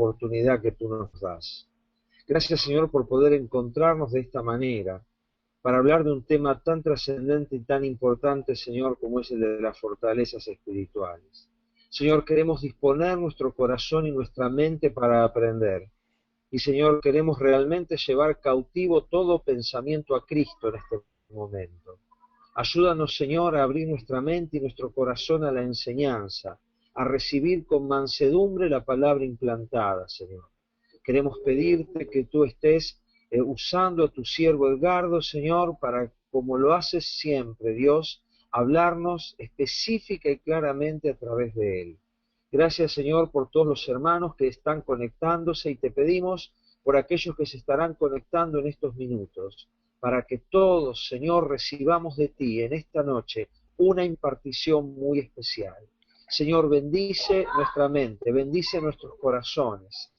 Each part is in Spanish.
oportunidad que tú nos das. Gracias, Señor, por poder encontrarnos de esta manera, para hablar de un tema tan trascendente y tan importante, Señor, como es el de las fortalezas espirituales. Señor, queremos disponer nuestro corazón y nuestra mente para aprender. Y, Señor, queremos realmente llevar cautivo todo pensamiento a Cristo en este momento. Ayúdanos, Señor, a abrir nuestra mente y nuestro corazón a la enseñanza, a recibir con mansedumbre la palabra implantada, Señor. Queremos pedirte que tú estés usando a tu siervo Edgardo, Señor, para, como lo haces siempre, Dios, hablarnos específica y claramente a través de él. Gracias, Señor, por todos los hermanos que están conectándose y te pedimos por aquellos que se estarán conectando en estos minutos, para que todos, Señor, recibamos de ti en esta noche una impartición muy especial. Señor, bendice nuestra mente, bendice nuestros corazones.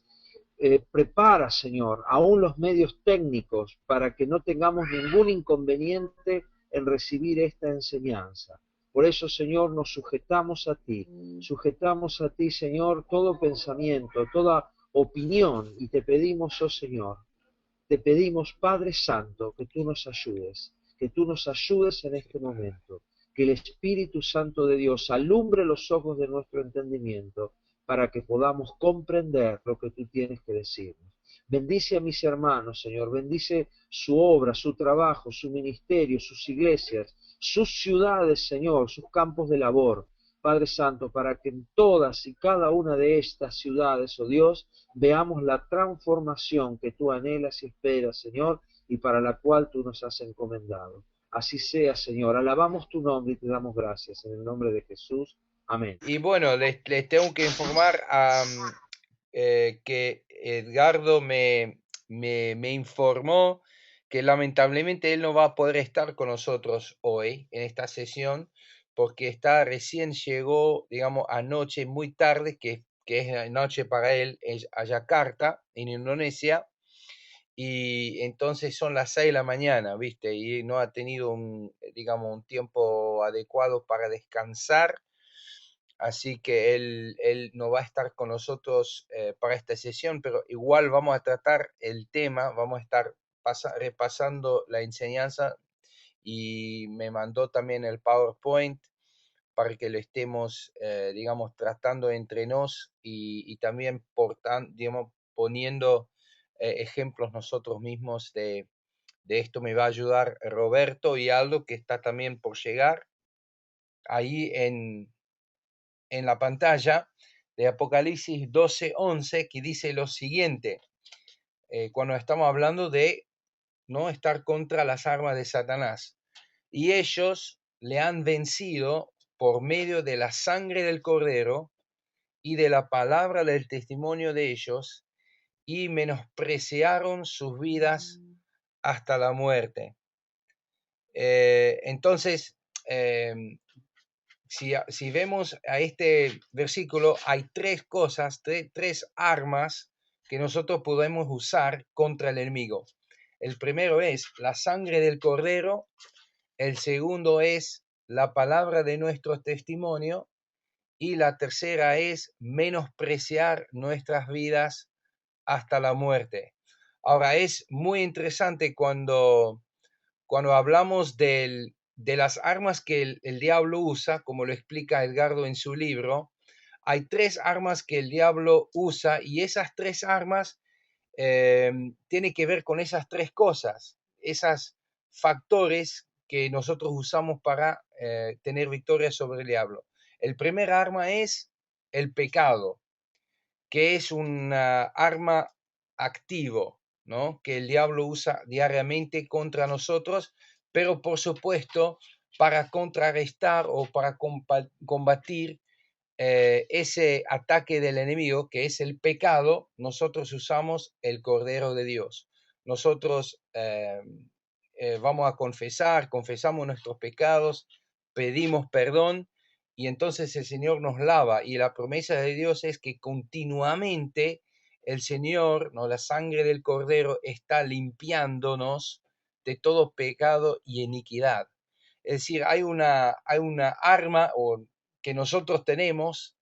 Prepara, Señor, aún los medios técnicos para que no tengamos ningún inconveniente en recibir esta enseñanza. Por eso, Señor, nos sujetamos a ti, Señor, todo pensamiento, toda opinión, y te pedimos, oh Señor, te pedimos, Padre Santo, que tú nos ayudes en este momento, que el Espíritu Santo de Dios alumbre los ojos de nuestro entendimiento para que podamos comprender lo que tú tienes que decirnos. Bendice a mis hermanos, Señor, bendice su obra, su trabajo, su ministerio, sus iglesias, sus ciudades, Señor, sus campos de labor. Padre Santo, para que en todas y cada una de estas ciudades, oh Dios, veamos la transformación que tú anhelas y esperas, Señor, y para la cual tú nos has encomendado. Así sea, Señor. Alabamos tu nombre y te damos gracias. En el nombre de Jesús. Amén. Y bueno, les tengo que informar que Edgardo me informó que lamentablemente él no va a poder estar con nosotros hoy en esta sesión porque recién llegó, digamos, anoche muy tarde, que es noche para él, a Yakarta, en Indonesia, y entonces son las 6 de la mañana, ¿viste? Y no ha tenido digamos, un tiempo adecuado para descansar, así que él no va a estar con nosotros para esta sesión, pero igual vamos a tratar el tema, vamos a estar repasando la enseñanza, y me mandó también el PowerPoint para que lo estemos, digamos, tratando entre nos, y también digamos, poniendo ejemplos nosotros mismos de esto. Me va a ayudar Roberto y Aldo, que está también por llegar ahí en la pantalla de Apocalipsis 12:11, que dice lo siguiente, cuando estamos hablando de no estar contra las armas de Satanás. Y ellos le han vencido por medio de la sangre del Cordero y de la palabra del testimonio de ellos, y menospreciaron sus vidas hasta la muerte. Entonces, si vemos a este versículo, hay tres cosas, tres armas que nosotros podemos usar contra el enemigo. El primero es la sangre del Cordero, el segundo es la palabra de nuestro testimonio, y la tercera es menospreciar nuestras vidas hasta la muerte. Ahora, es muy interesante cuando hablamos de las armas que el diablo usa, como lo explica Edgardo en su libro. Hay tres armas que el diablo usa, y esas tres armas tienen que ver con esas tres cosas, esos factores que nosotros usamos para tener victoria sobre el diablo. El primer arma es el pecado, que es una arma activo, ¿no? Que el diablo usa diariamente contra nosotros, pero por supuesto para contrarrestar o para combatir ese ataque del enemigo, que es el pecado, nosotros usamos el Cordero de Dios. Nosotros vamos a confesamos nuestros pecados, pedimos perdón, y entonces el Señor nos lava, y la promesa de Dios es que continuamente el Señor, ¿no?, la sangre del Cordero está limpiándonos de todo pecado y iniquidad. Es decir, hay una arma que nosotros tenemos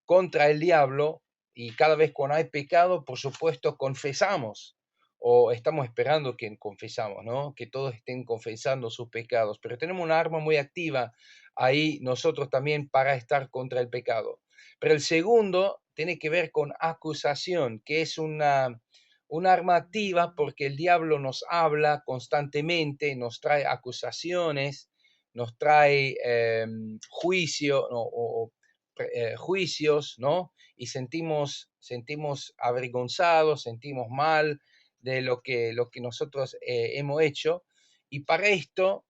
contra el diablo, y cada vez cuando hay pecado, por supuesto, confesamos o estamos esperando que confesamos, ¿no? Que todos estén confesando sus pecados, pero tenemos una arma muy activa ahí nosotros también para estar contra el pecado. Pero el segundo tiene que ver con acusación, que es una arma activa porque el diablo nos habla constantemente, nos trae acusaciones, nos trae juicio juicios, ¿no? Y sentimos avergonzados, sentimos mal de lo que nosotros hemos hecho. Y para esto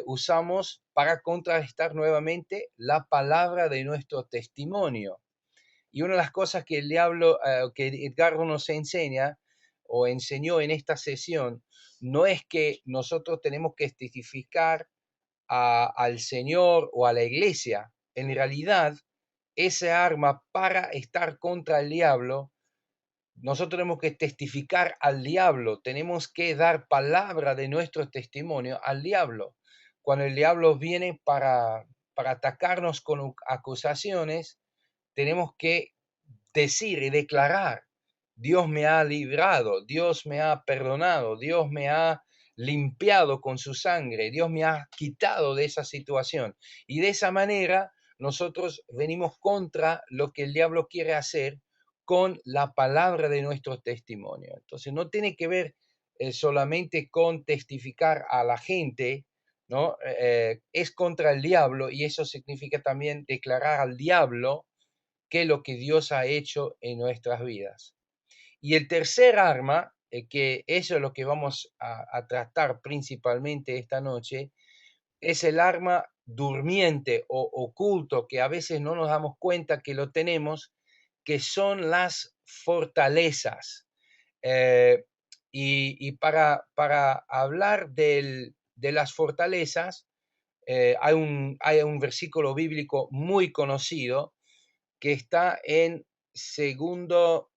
usamos para contrarrestar nuevamente la palabra de nuestro testimonio. Y una de las cosas que el diablo, que Edgardo nos enseña o enseñó en esta sesión, no es que nosotros tenemos que testificar al Señor o a la iglesia. En realidad, esa arma para estar contra el diablo, nosotros tenemos que testificar al diablo, tenemos que dar palabra de nuestro testimonio al diablo. Cuando el diablo viene para atacarnos con acusaciones, tenemos que decir y declarar, Dios me ha librado, Dios me ha perdonado, Dios me ha limpiado con su sangre, Dios me ha quitado de esa situación. Y de esa manera nosotros venimos contra lo que el diablo quiere hacer con la palabra de nuestro testimonio. Entonces no tiene que ver solamente con testificar a la gente, ¿no? Es contra el diablo y eso significa también declarar al diablo qué es lo que Dios ha hecho en nuestras vidas. Y el tercer arma, que eso es lo que vamos a tratar principalmente esta noche, es el arma durmiente o oculto, que a veces no nos damos cuenta que lo tenemos, que son las fortalezas. Y para hablar de las fortalezas, hay un versículo bíblico muy conocido que está en segundo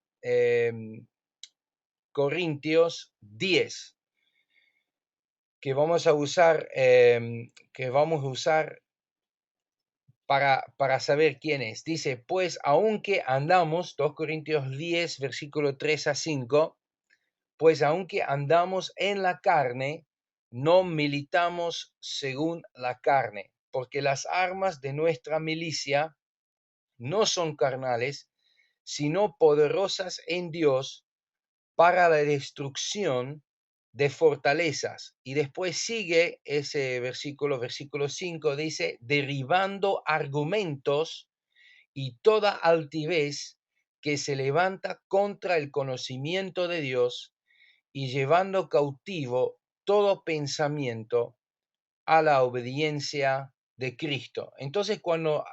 Corintios 10, que vamos a usar, para saber quién es. Dice, pues aunque andamos, 2 Corintios 10, versículo 3 a 5, pues aunque andamos en la carne, no militamos según la carne, porque las armas de nuestra milicia no son carnales, sino poderosas en Dios para la destrucción de fortalezas. Y después sigue ese versículo, versículo 5, dice, derribando argumentos y toda altivez que se levanta contra el conocimiento de Dios y llevando cautivo todo pensamiento a la obediencia de Cristo. Entonces, cuando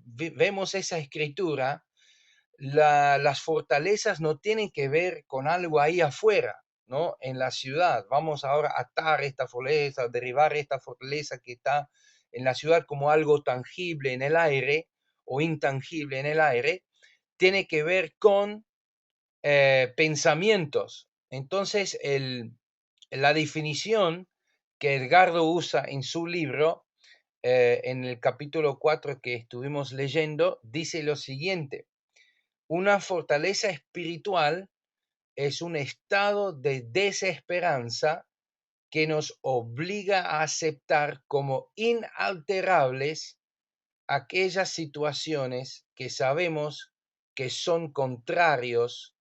vemos esa escritura, las fortalezas no tienen que ver con algo ahí afuera, ¿no? En la ciudad. Vamos ahora a atar esta fortaleza, derribar esta fortaleza que está en la ciudad como algo tangible en el aire o intangible en el aire. Tiene que ver con pensamientos. Entonces, la definición que Edgardo usa en su libro, en el capítulo 4 que estuvimos leyendo, dice lo siguiente: una fortaleza espiritual es un estado de desesperanza que nos obliga a aceptar como inalterables aquellas situaciones que sabemos que son contrarios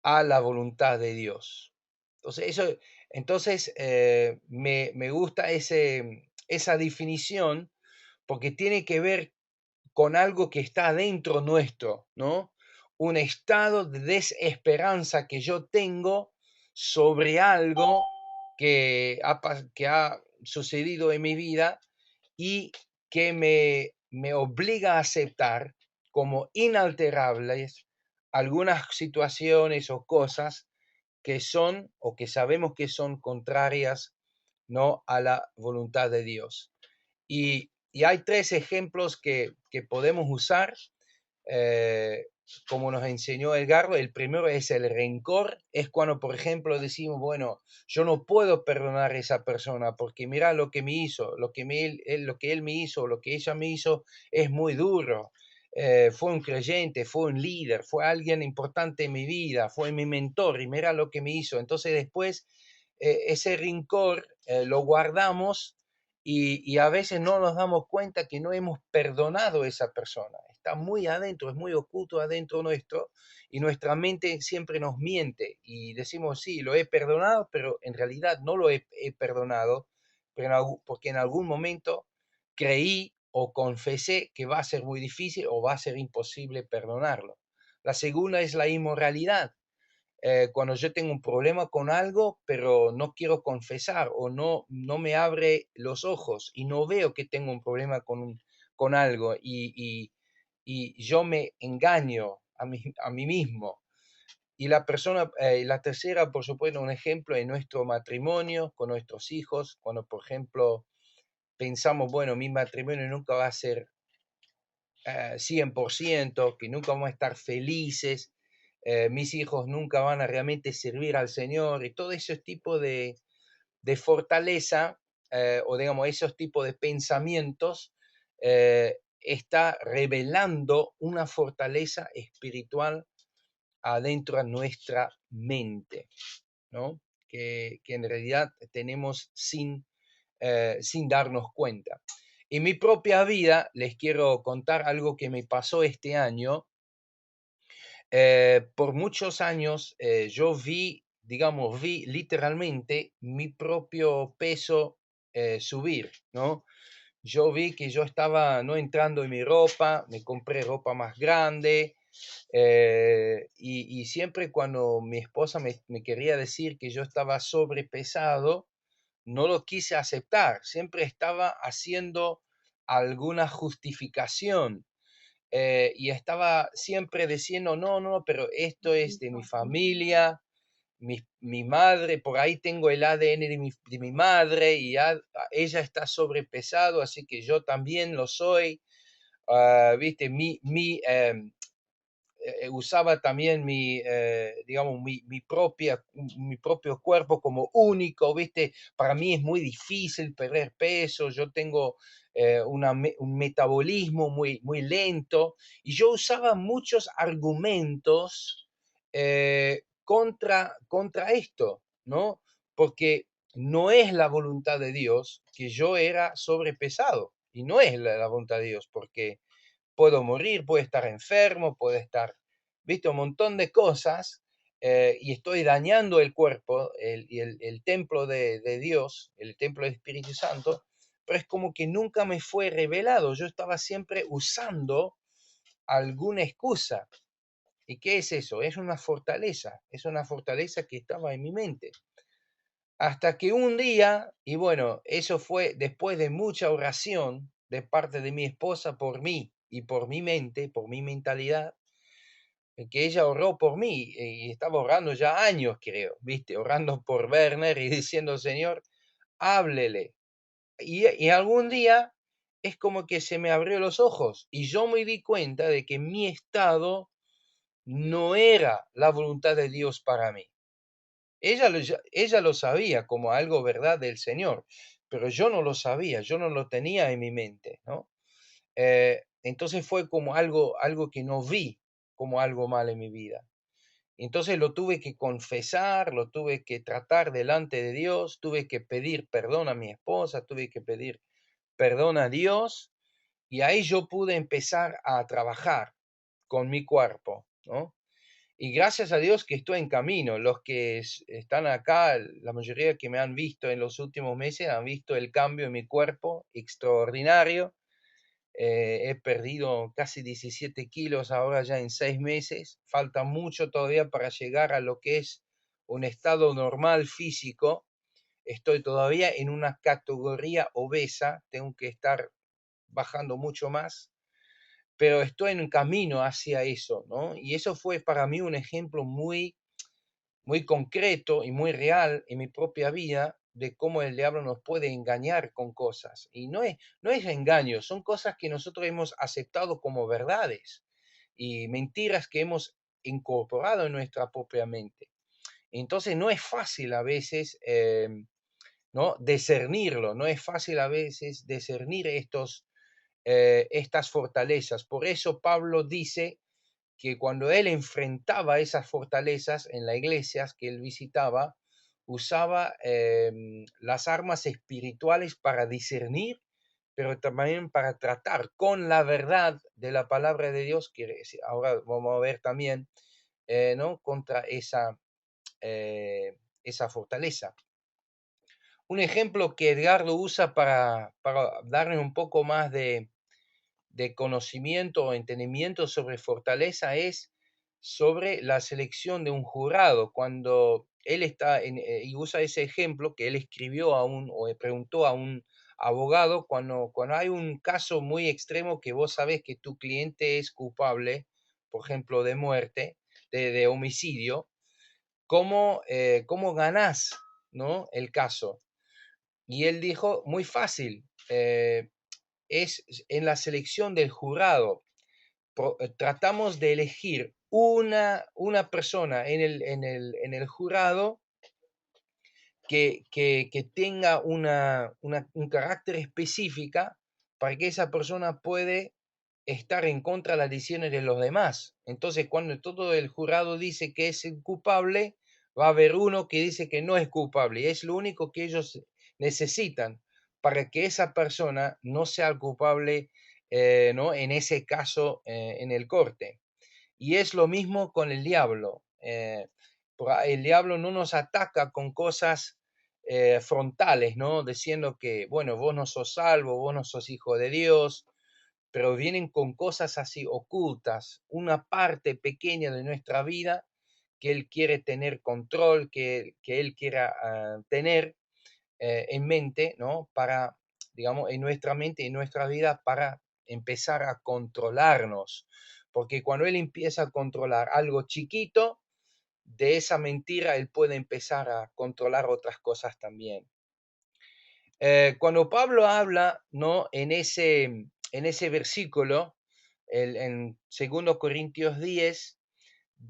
a la voluntad de Dios. Entonces me gusta esa definición porque tiene que ver con algo que está dentro nuestro, ¿no? Un estado de desesperanza que yo tengo sobre algo que ha sucedido en mi vida y que me obliga a aceptar como inalterables algunas situaciones o cosas que son o que sabemos que son contrarias, ¿no?, a la voluntad de Dios. Y hay tres ejemplos que podemos usar, eh, como nos enseñó Edgardo. El primero es el rencor. Es cuando, por ejemplo, decimos, bueno, yo no puedo perdonar a esa persona porque mira lo que me hizo, lo que él me hizo, lo que ella me hizo es muy duro. fue un creyente, fue un líder, fue alguien importante en mi vida, fue mi mentor y mira lo que me hizo. Entonces después ese rencor lo guardamos y a veces no nos damos cuenta que no hemos perdonado a esa persona. Está muy adentro, es muy oculto adentro nuestro y nuestra mente siempre nos miente y decimos, sí, lo he perdonado, pero en realidad no lo he perdonado, pero porque en algún momento creí o confesé que va a ser muy difícil o va a ser imposible perdonarlo. La segunda es la inmoralidad. Cuando yo tengo un problema con algo, pero no quiero confesar o no me abre los ojos y no veo que tengo un problema con algo y yo me engaño a mí mismo. Y la tercera, por supuesto, un ejemplo en nuestro matrimonio, con nuestros hijos, cuando, por ejemplo, pensamos, bueno, mi matrimonio nunca va a ser 100%, que nunca vamos a estar felices, mis hijos nunca van a realmente servir al Señor y todo ese tipo de fortaleza o digamos esos tipos de pensamientos está revelando una fortaleza espiritual adentro de nuestra mente, ¿no? Que en realidad tenemos sin darnos cuenta. En mi propia vida les quiero contar algo que me pasó este año. Por muchos años yo vi literalmente mi propio peso subir, ¿no? Yo vi que yo estaba no entrando en mi ropa, me compré ropa más grande y siempre cuando mi esposa me quería decir que yo estaba sobrepesado, no lo quise aceptar, siempre estaba haciendo alguna justificación y estaba siempre diciendo, no, no, pero esto es de mi familia, mi madre, por ahí tengo el ADN de mi madre y ella está sobrepesado, así que yo también lo soy. Viste, usaba también digamos, mi propio cuerpo como único, ¿viste? Para mí es muy difícil perder peso, yo tengo un metabolismo muy lento y yo usaba muchos argumentos contra esto, ¿no? Porque no es la voluntad de Dios que yo era sobrepesado y no es la voluntad de Dios porque puedo morir, puedo estar enfermo, puedo estar, viste, un montón de cosas y estoy dañando el cuerpo, el templo de Dios, el templo del Espíritu Santo, pero es como que nunca me fue revelado, yo estaba siempre usando alguna excusa. ¿Y qué es eso? Es una fortaleza que estaba en mi mente. Hasta que un día, y bueno, eso fue después de mucha oración de parte de mi esposa por mí y por mi mente, por mi mentalidad, que ella oró por mí y estaba orando ya años, creo, ¿viste? Orando por Werner y diciendo, Señor, háblele. Y algún día es como que se me abrió los ojos y yo me di cuenta de que mi estado no era la voluntad de Dios para mí. Ella lo sabía como algo verdad del Señor, pero yo no lo sabía, yo no lo tenía en mi mente, ¿no? Entonces fue como algo que no vi como algo mal en mi vida. Entonces lo tuve que confesar, lo tuve que tratar delante de Dios, tuve que pedir perdón a mi esposa, tuve que pedir perdón a Dios y ahí yo pude empezar a trabajar con mi cuerpo, ¿no? Y gracias a Dios que estoy en camino. Los que están acá, la mayoría que me han visto en los últimos meses, han visto el cambio en mi cuerpo extraordinario. He perdido casi 17 kilos ahora ya en 6 meses. Falta mucho todavía para llegar a lo que es un estado normal físico. Estoy todavía en una categoría obesa. Tengo que estar bajando mucho más, pero estoy en un camino hacia eso, ¿no? Y eso fue para mí un ejemplo muy concreto y muy real en mi propia vida de cómo el diablo nos puede engañar con cosas. Y no es engaño, son cosas que nosotros hemos aceptado como verdades y mentiras que hemos incorporado en nuestra propia mente. Entonces no es fácil a veces, ¿no? Discernirlo, no es fácil a veces discernir estas fortalezas. Por eso Pablo dice que cuando él enfrentaba esas fortalezas en las iglesias que él visitaba, usaba las armas espirituales para discernir, pero también para tratar con la verdad de la palabra de Dios, que ahora vamos a ver también, ¿no? Contra esa fortaleza. Un ejemplo que Edgardo usa para darle un poco más de conocimiento o entendimiento sobre fortaleza es sobre la selección de un jurado. Cuando él está y usa ese ejemplo que él escribió o le preguntó a un abogado, cuando hay un caso muy extremo que vos sabés que tu cliente es culpable, por ejemplo, de muerte, de homicidio, ¿cómo ganás, ¿no? el caso? Y él dijo, muy fácil, es en la selección del jurado. Tratamos de elegir una persona en el jurado que tenga un carácter específica para que esa persona puede estar en contra de las decisiones de los demás. Entonces, cuando todo el jurado dice que es culpable, va a haber uno que dice que no es culpable. Y es lo único que ellos necesitan para que esa persona no sea culpable, ¿no? En ese caso, en el corte. Y es lo mismo con el diablo. El diablo no nos ataca con cosas frontales, ¿no? Diciendo que, bueno, vos no sos salvo, vos no sos hijo de Dios, pero vienen con cosas así ocultas, una parte pequeña de nuestra vida que Él quiere tener control, que Él quiera tener en mente, ¿no? Para, digamos, en nuestra mente, en nuestra vida, para empezar a controlarnos. Porque cuando Él empieza a controlar algo chiquito, de esa mentira Él puede empezar a controlar otras cosas también. Cuando Pablo habla, ¿no? en ese versículo, en 2 Corintios 10,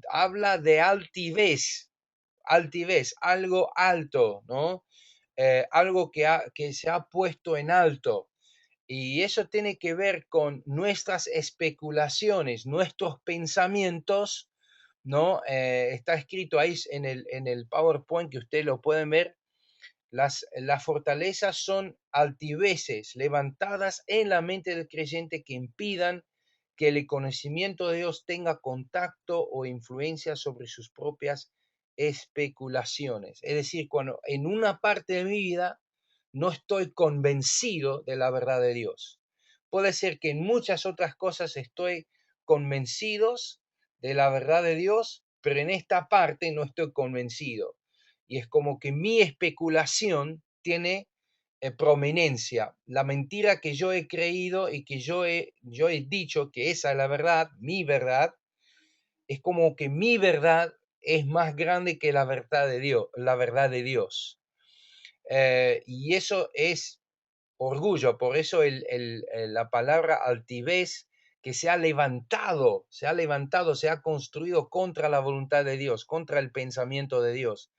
habla de altivez, algo alto, ¿no? Algo que se ha puesto en alto. Y eso tiene que ver con nuestras especulaciones, nuestros pensamientos, ¿no? Está escrito ahí en el PowerPoint que ustedes lo pueden ver. Las fortalezas son altiveces levantadas en la mente del creyente que impidan que el conocimiento de Dios tenga contacto o influencia sobre sus propias especulaciones. Es decir, cuando en una parte de mi vida no estoy convencido de la verdad de Dios. Puede ser que en muchas otras cosas estoy convencidos de la verdad de Dios, pero en esta parte no estoy convencido. Y es como que mi especulación tiene prominencia. La mentira que yo he creído y que yo he dicho que esa es la verdad, mi verdad, es como que mi verdad es más grande que la verdad de Dios, la verdad de Dios. Y eso es orgullo, por eso la palabra altivez que se ha levantado, se ha construido contra la voluntad de Dios, contra el pensamiento de Dios.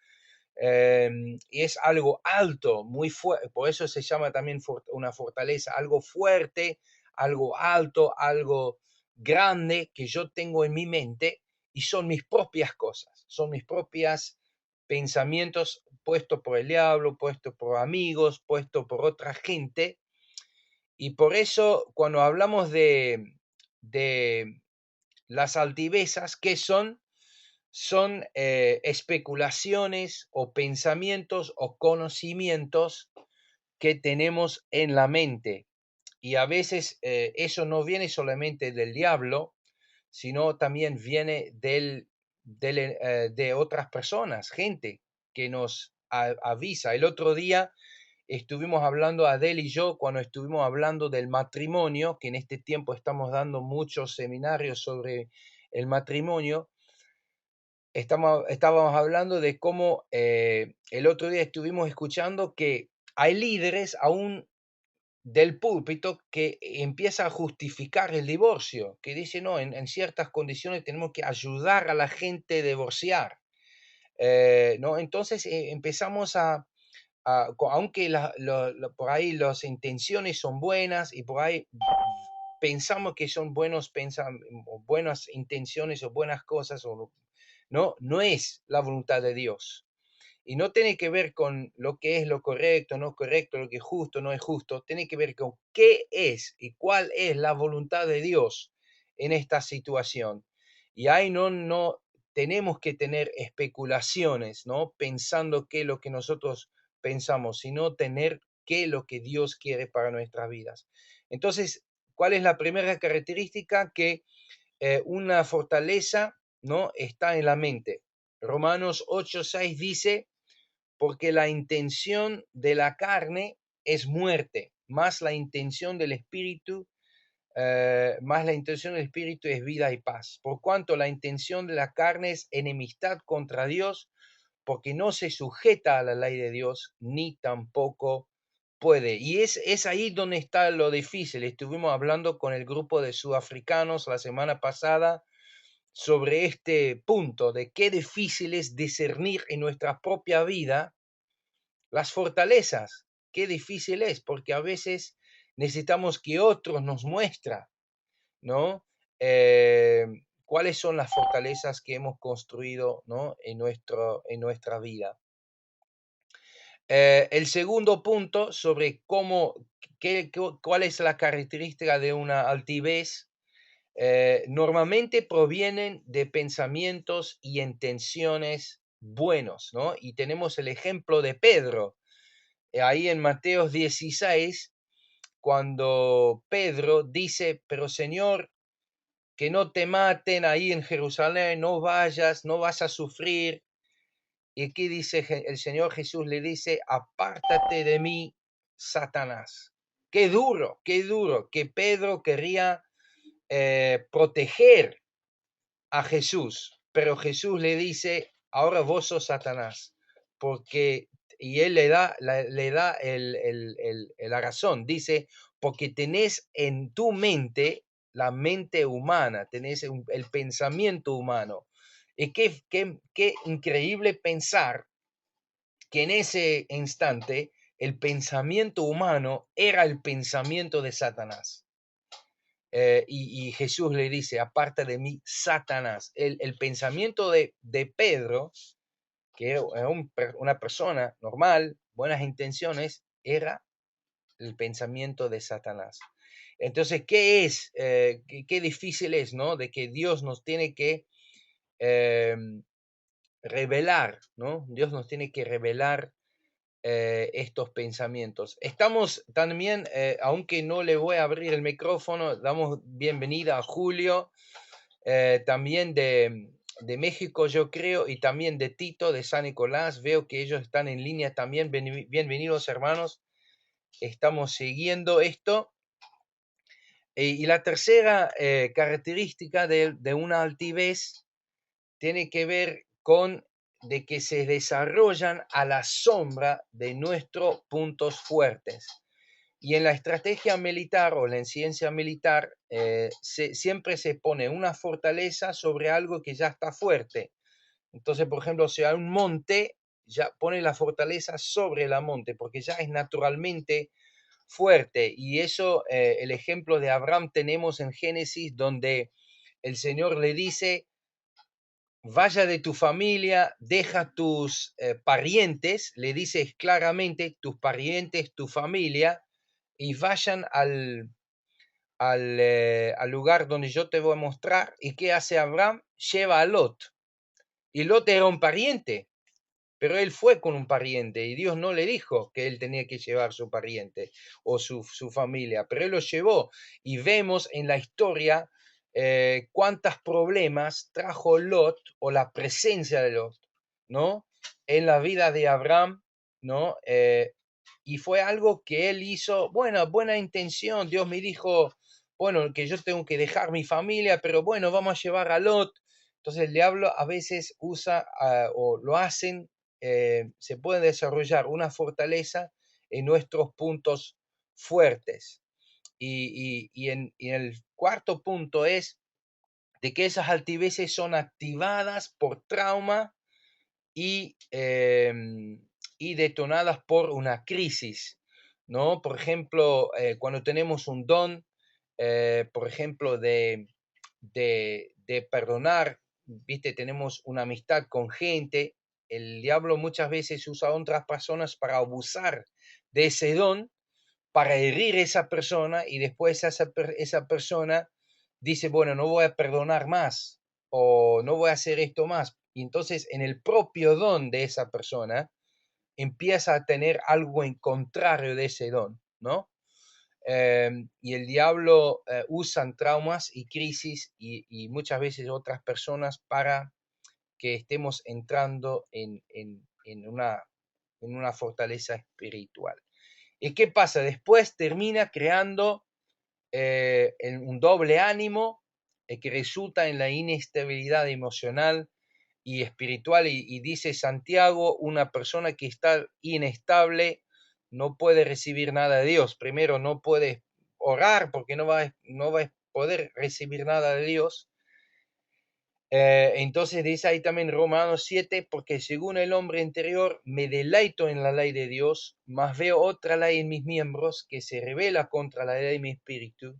Y es algo alto, muy fuerte, por eso se llama también una fortaleza, algo fuerte, algo alto, algo grande que yo tengo en mi mente y son mis propias cosas, son mis propios pensamientos puestos por el diablo, puestos por amigos, puestos por otra gente. Y por eso cuando hablamos de las altivezas, ¿qué son? Son especulaciones o pensamientos o conocimientos que tenemos en la mente. Y a veces eso no viene solamente del diablo, sino también viene de otras personas, gente que nos avisa. El otro día estuvimos hablando, Adele y yo, cuando estuvimos hablando del matrimonio, que en este tiempo estamos dando muchos seminarios sobre el matrimonio. Estábamos hablando de cómo el otro día estuvimos escuchando que hay líderes aún del púlpito que empieza a justificar el divorcio, que dice, no, en ciertas condiciones tenemos que ayudar a la gente a divorciar. ¿No? Entonces empezamos aunque por ahí las intenciones son buenas y por ahí pensamos que son buenas intenciones o buenas cosas, no es la voluntad de Dios. Y no tiene que ver con lo que es lo correcto, no correcto, lo que es justo, no es justo. Tiene que ver con qué es y cuál es la voluntad de Dios en esta situación. Y ahí no tenemos que tener especulaciones, ¿no? Pensando qué es lo que nosotros pensamos, sino tener qué es lo que Dios quiere para nuestras vidas. Entonces, ¿cuál es la primera característica? Que una fortaleza, ¿no? Está en la mente. Romanos 8:6 dice, porque la intención de la carne es muerte, más la intención del espíritu, es vida y paz. Por cuanto la intención de la carne es enemistad contra Dios, porque no se sujeta a la ley de Dios, ni tampoco puede. Y es ahí donde está lo difícil. Estuvimos hablando con el grupo de sudafricanos la semana pasada sobre este punto de qué difícil es discernir en nuestra propia vida las fortalezas. Qué difícil es, porque a veces necesitamos que otros nos muestren, ¿no? Cuáles son las fortalezas que hemos construido, ¿no? en nuestra vida. El segundo punto sobre cuál es la característica de una altivez, normalmente provienen de pensamientos y intenciones buenos, ¿no? Y tenemos el ejemplo de Pedro, ahí en Mateo 16, cuando Pedro dice, pero Señor, que no te maten ahí en Jerusalén, no vayas, no vas a sufrir. Y aquí dice el Señor Jesús le dice, apártate de mí, Satanás. Qué duro, que Pedro quería proteger a Jesús, pero Jesús le dice, ahora vos sos Satanás, porque, y él le da la razón, dice, porque tenés en tu mente la mente humana, tenés el pensamiento humano. Y qué increíble pensar que en ese instante el pensamiento humano era el pensamiento de Satanás. Y Jesús le dice, aparte de mí, Satanás. El pensamiento de Pedro, que era una persona normal, buenas intenciones, era el pensamiento de Satanás. Entonces, ¿qué es? Qué difícil es, ¿no? De que Dios nos tiene que revelar, ¿no? Dios nos tiene que revelar estos pensamientos. Estamos también, aunque no le voy a abrir el micrófono, damos bienvenida a Julio, también de México, yo creo, y también de Tito, de San Nicolás. Veo que ellos están en línea también. Bienvenidos, hermanos. Estamos siguiendo esto. Y la tercera característica de una altivez tiene que ver con de que se desarrollan a la sombra de nuestros puntos fuertes. Y en la estrategia militar o en ciencia militar siempre se pone una fortaleza sobre algo que ya está fuerte. Entonces, por ejemplo, si hay un monte, ya pone la fortaleza sobre el monte, porque ya es naturalmente fuerte. Y eso, el ejemplo de Abraham tenemos en Génesis, donde el Señor le dice, vaya de tu familia, deja tus parientes, le dices claramente, tus parientes, tu familia, y vayan al lugar donde yo te voy a mostrar. ¿Y qué hace Abraham? Lleva a Lot. Y Lot era un pariente, pero él fue con un pariente y Dios no le dijo que él tenía que llevar su pariente o su familia, pero él lo llevó. Y vemos en la historia cuántos problemas trajo Lot o la presencia de Lot, ¿no? En la vida de Abraham, ¿no? Y fue algo que él hizo, buena intención. Dios me dijo, bueno, que yo tengo que dejar mi familia, pero bueno, vamos a llevar a Lot. Entonces el diablo a veces usa o lo hacen, se puede desarrollar una fortaleza en nuestros puntos fuertes. Y el cuarto punto es de que esas altiveces son activadas por trauma y, y detonadas por una crisis, ¿no? Por ejemplo, cuando tenemos un don, por ejemplo, de perdonar, viste, tenemos una amistad con gente, el diablo muchas veces usa a otras personas para abusar de ese don, para herir a esa persona y después esa persona dice, bueno, no voy a perdonar más o no voy a hacer esto más. Y entonces en el propio don de esa persona empieza a tener algo en contrario de ese don, ¿no? Y el diablo usa traumas y crisis y muchas veces otras personas para que estemos entrando en una fortaleza espiritual. ¿Y qué pasa? Después termina creando un doble ánimo que resulta en la inestabilidad emocional y espiritual. Y dice Santiago, una persona que está inestable no puede recibir nada de Dios. Primero, no puede orar porque no va a poder recibir nada de Dios. Entonces dice ahí también Romanos 7, porque según el hombre interior me deleito en la ley de Dios, mas veo otra ley en mis miembros que se revela contra la ley de mi espíritu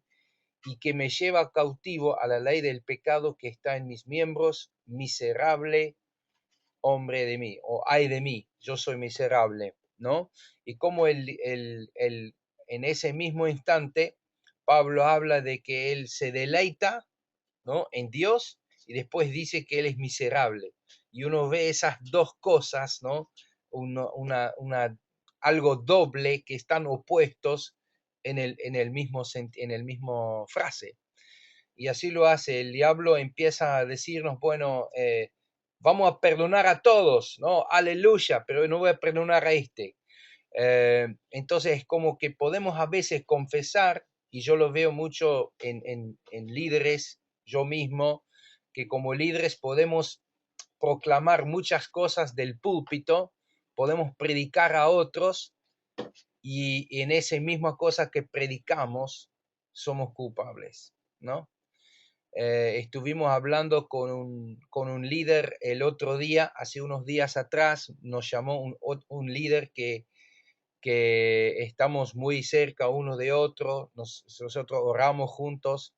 y que me lleva cautivo a la ley del pecado que está en mis miembros. Miserable hombre de mí, o ay de mí, yo soy miserable, ¿no? Y como en ese mismo instante, Pablo habla de que él se deleita, ¿no? En Dios, y después dice que él es miserable. Y uno ve esas dos cosas, ¿no? Algo doble que están opuestos en el mismo frase. Y así lo hace. El diablo empieza a decirnos, bueno, vamos a perdonar a todos, ¿no? Aleluya, pero no voy a perdonar a este. Entonces es como que podemos a veces confesar, y yo lo veo mucho en líderes, yo mismo, que como líderes podemos proclamar muchas cosas del púlpito, podemos predicar a otros, y en esa misma cosa que predicamos somos culpables, ¿no? Estuvimos hablando con un líder el otro día, hace unos días atrás, nos llamó un líder que estamos muy cerca uno de otro, nosotros oramos juntos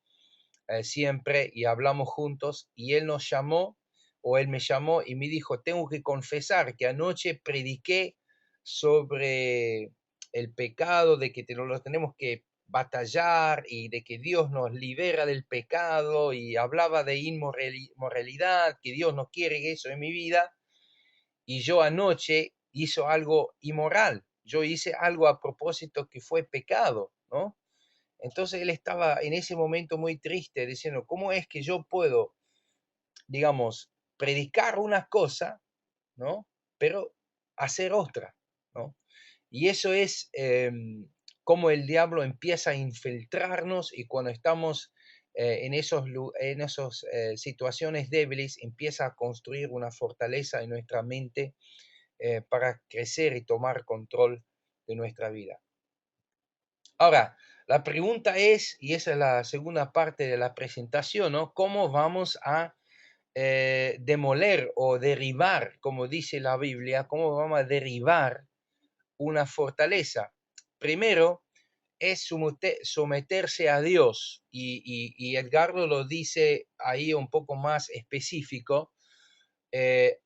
siempre y hablamos juntos, y él nos llamó, o él me llamó y me dijo, tengo que confesar que anoche prediqué sobre el pecado, de que lo tenemos que batallar y de que Dios nos libera del pecado, y hablaba de inmoralidad, que Dios no quiere eso en mi vida, y yo anoche hice algo inmoral, yo hice algo a propósito que fue pecado, ¿no? Entonces él estaba en ese momento muy triste, diciendo, ¿cómo es que yo puedo, digamos, predicar una cosa, ¿no? Pero hacer otra, ¿no? Y eso es cómo el diablo empieza a infiltrarnos, y cuando estamos en esas situaciones débiles, empieza a construir una fortaleza en nuestra mente para crecer y tomar control de nuestra vida. Ahora, la pregunta es, y esa es la segunda parte de la presentación, ¿no? ¿Cómo vamos a demoler o derribar, como dice la Biblia, cómo vamos a derribar una fortaleza? Primero es someterse a Dios, y Edgardo lo dice ahí un poco más específico.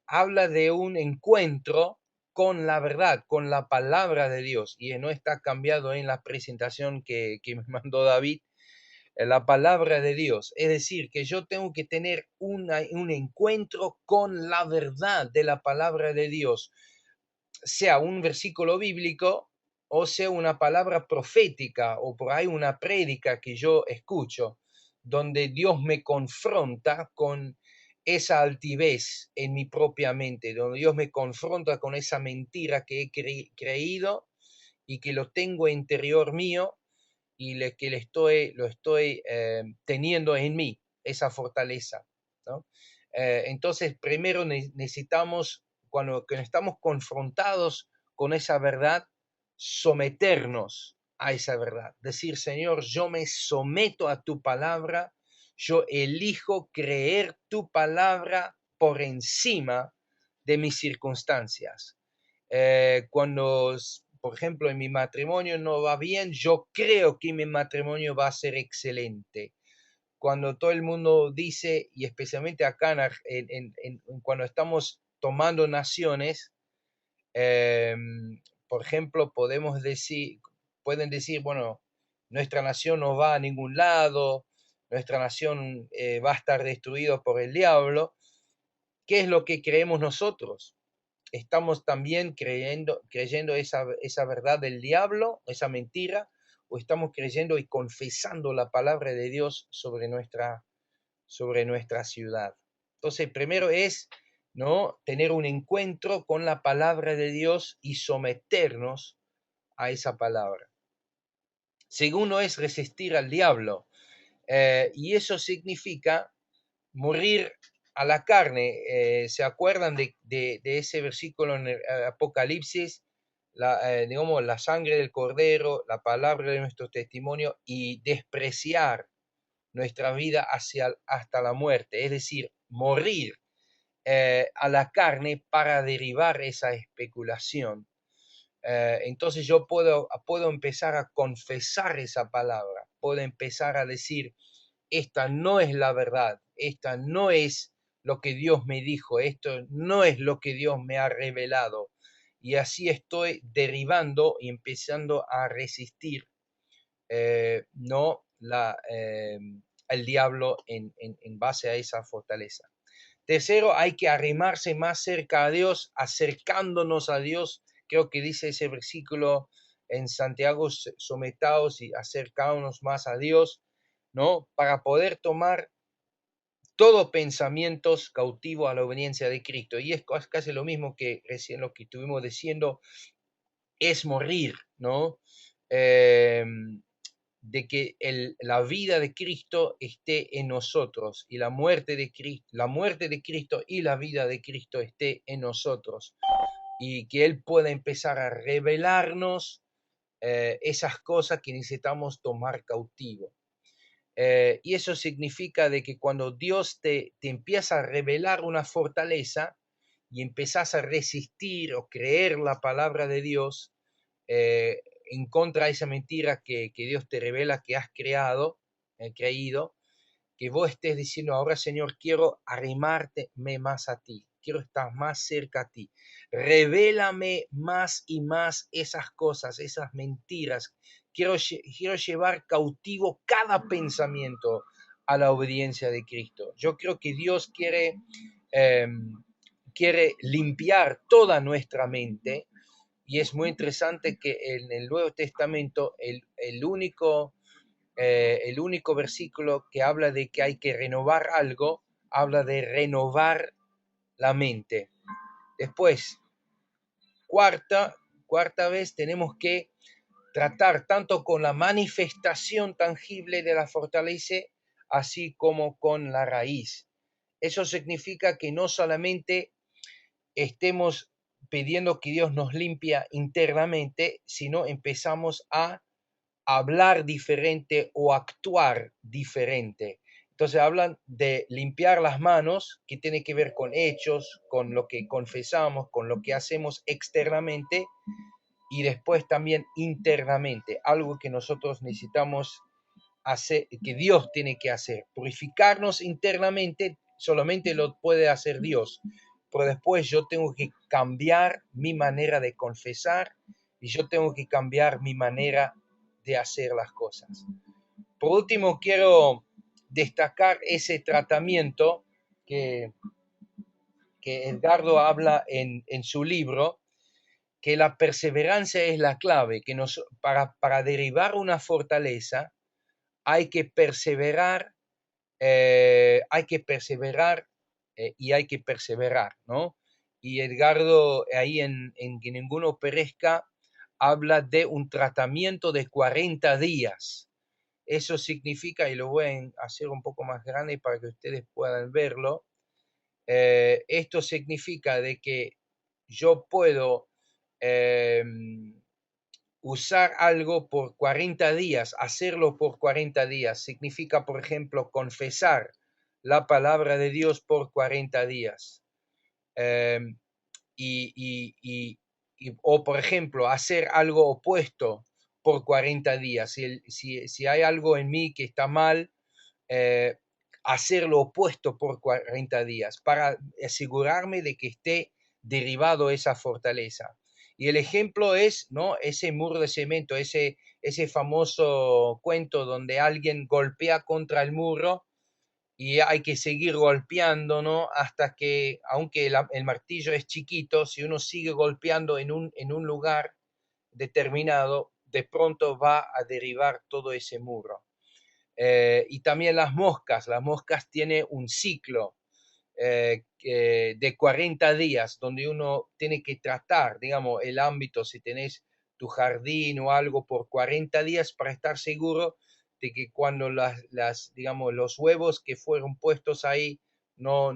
Habla de un encuentro con la verdad, con la palabra de Dios, y no está cambiado en la presentación que me mandó David, la palabra de Dios. Es decir, que yo tengo que tener un encuentro con la verdad de la palabra de Dios, sea un versículo bíblico o sea una palabra profética, o por ahí una prédica que yo escucho, donde Dios me confronta con esa altivez en mi propia mente, donde Dios me confronta con esa mentira que he creído y que lo tengo interior mío, y que lo estoy teniendo en mí, esa fortaleza, ¿no? Entonces, primero necesitamos, cuando estamos confrontados con esa verdad, someternos a esa verdad. Decir, Señor, yo me someto a tu palabra, yo elijo creer tu palabra por encima de mis circunstancias. Cuando por ejemplo, en mi matrimonio no va bien, yo creo que mi matrimonio va a ser excelente. Cuando todo el mundo dice, y especialmente acá cuando estamos tomando naciones, por ejemplo, pueden decir, bueno, nuestra nación no va a ningún lado, nuestra nación va a estar destruida por el diablo. ¿Qué es lo que creemos nosotros? ¿Estamos también creyendo esa verdad del diablo, esa mentira? ¿O estamos creyendo y confesando la palabra de Dios sobre nuestra ciudad? Entonces, primero es, ¿no?, tener un encuentro con la palabra de Dios y someternos a esa palabra. Segundo es resistir al diablo. Y eso significa morir a la carne. ¿Se acuerdan de ese versículo en el Apocalipsis? Digamos, la sangre del cordero, la palabra de nuestro testimonio, y despreciar nuestra vida hasta la muerte, es decir, morir a la carne para derribar esa especulación. Entonces yo puedo empezar a confesar esa palabra, puedo empezar a decir, esta no es la verdad, esta no es lo que Dios me dijo, esto no es lo que Dios me ha revelado. Y así estoy derribando y empezando a resistir no el diablo en base a esa fortaleza. Tercero, hay que arrimarse más cerca a Dios, acercándonos a Dios. Creo que dice ese versículo en Santiago, sometaos y acercámonos más a Dios, ¿no? Para poder tomar todo pensamientos cautivos a la obediencia de Cristo. Y es casi lo mismo que recién lo que estuvimos diciendo, es morir, ¿no? De que la vida de Cristo esté en nosotros y la muerte de Cristo y la vida de Cristo esté en nosotros, y que Él pueda empezar a revelarnos esas cosas que necesitamos tomar cautivo. Y eso significa de que cuando Dios te empieza a revelar una fortaleza y empezás a resistir o creer la palabra de Dios, en contra de esa mentira que Dios te revela que has creído, que vos estés diciendo, ahora Señor, quiero arrimarte más a ti, quiero estar más cerca a ti, revélame más y más esas cosas, esas mentiras, quiero llevar cautivo cada pensamiento a la obediencia de Cristo. Yo creo que Dios quiere limpiar toda nuestra mente. Y es muy interesante que en el Nuevo Testamento el único versículo que habla de que hay que renovar algo, habla de renovar la mente. Después, cuarta vez, tenemos que tratar tanto con la manifestación tangible de la fortaleza, así como con la raíz. Eso significa que no solamente estemos pidiendo que Dios nos limpie internamente, sino empezamos a hablar diferente o actuar diferente. Entonces hablan de limpiar las manos, que tiene que ver con hechos, con lo que confesamos, con lo que hacemos externamente, y después también internamente, algo que nosotros necesitamos hacer, que Dios tiene que hacer. Purificarnos internamente solamente lo puede hacer Dios, pero después yo tengo que cambiar mi manera de confesar y yo tengo que cambiar mi manera de hacer las cosas. Por último, quiero destacar ese tratamiento que Edgardo habla en su libro, que la perseverancia es la clave, que para derribar una fortaleza hay que perseverar, y hay que perseverar, ¿no? Y Edgardo, ahí en Que Ninguno Perezca, habla de un tratamiento de 40 días. Eso significa, y lo voy a hacer un poco más grande para que ustedes puedan verlo, esto significa de que yo puedo usar algo por 40 días, hacerlo por 40 días. Significa, por ejemplo, confesar la palabra de Dios por 40 días. Y o por ejemplo, hacer algo opuesto por 40 días. Si hay algo en mí que está mal, eh, hacer lo opuesto por 40 días para asegurarme de que esté derribado esa fortaleza. Y el ejemplo es, ¿no?, ese muro de cemento, ese famoso cuento donde alguien golpea contra el muro y hay que seguir golpeando, ¿no?, hasta que, aunque el martillo es chiquito, si uno sigue golpeando en un lugar determinado, de pronto va a derribar todo ese muro. Y también las moscas tienen un ciclo de 40 días donde uno tiene que tratar, digamos, el ámbito, si tenés tu jardín o algo por 40 días para estar seguro de que cuando digamos, los huevos que fueron puestos ahí no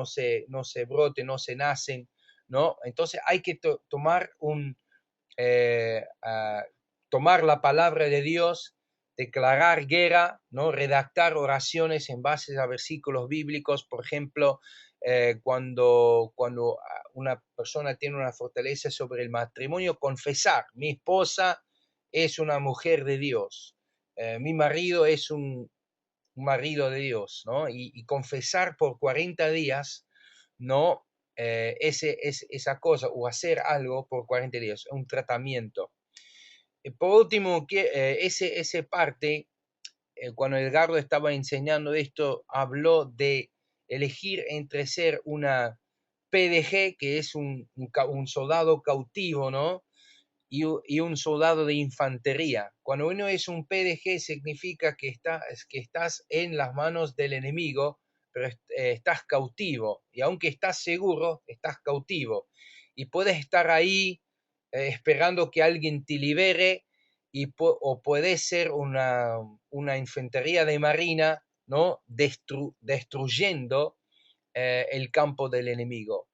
se broten, no se nacen, ¿no? Entonces hay que tomar eh, uh, tomar la palabra de Dios, declarar guerra, ¿no?, redactar oraciones en base a versículos bíblicos. Por ejemplo, cuando una persona tiene una fortaleza sobre el matrimonio, confesar: mi esposa es una mujer de Dios, mi marido es un marido de Dios, ¿no? Y confesar por 40 días, ¿no? Esa cosa, o hacer algo por 40 días, un tratamiento. Por último, ese parte, cuando Edgardo estaba enseñando esto, habló de elegir entre ser una PDG, que es un soldado cautivo, ¿no?, y un soldado de infantería. Cuando uno es un PDG significa que estás en las manos del enemigo, pero estás cautivo. Y aunque estás seguro, estás cautivo. Y puedes estar ahí esperando que alguien te libere, o puede ser una infantería de marina, ¿no?, destruyendo el campo del enemigo.